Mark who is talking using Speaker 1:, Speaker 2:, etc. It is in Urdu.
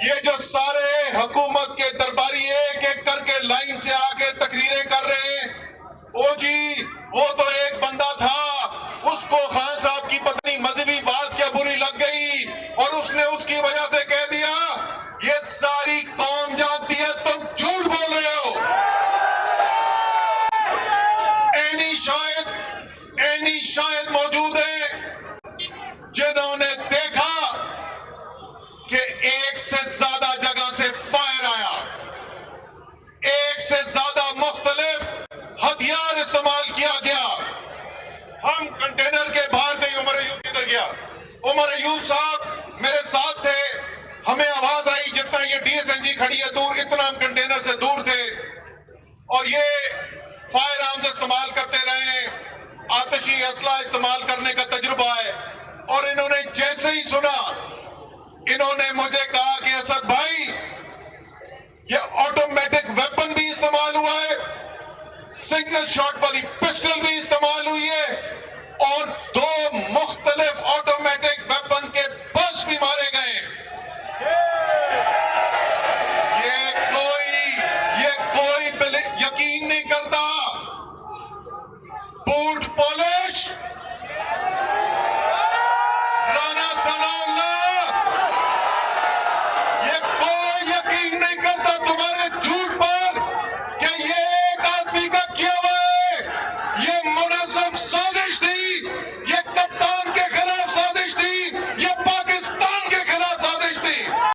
Speaker 1: یہ جو سارے حکومت کے درباری ایک ایک کر کے لائن سے آ کے تقریریں کر رہے ہیں، او جی وہ تو ایک بندہ تھا، اس کو خان صاحب کی پتنی مزہبی بات کیا بری لگ گئی اور اس نے اس کی وجہ سے کہہ دیا، یہ ساری قوم جانتی ہے تم جھوٹ بول رہے ہو۔ اینی شاید موجود ہیں جنہوں نے دیکھا کہ ایک سے زیادہ جگہ سے فائر آیا، ایک سے زیادہ مختلف ہتھیار استعمال کیا گیا۔ ہم کنٹینر کے باہر تھے، عمر ایوب کدھر گیا؟ عمر ایوب صاحب میرے ساتھ تھے، ہمیں آواز آئی جتنا یہ ڈی ایس این جی کھڑی ہے دور، اتنا ہم کنٹینر سے دور تھے، اور یہ فائر آرمز استعمال کرتے رہے، آتشی اسلحہ استعمال کرنے کا تجربہ ہے۔ اور انہوں نے جیسے ہی سنا، انہوں نے مجھے کہا کہ اسد بھائی یہ آٹومیٹک ویپن بھی استعمال ہوا ہے، سنگل شاٹ والی پسٹل بھی استعمال ہوئی ہے،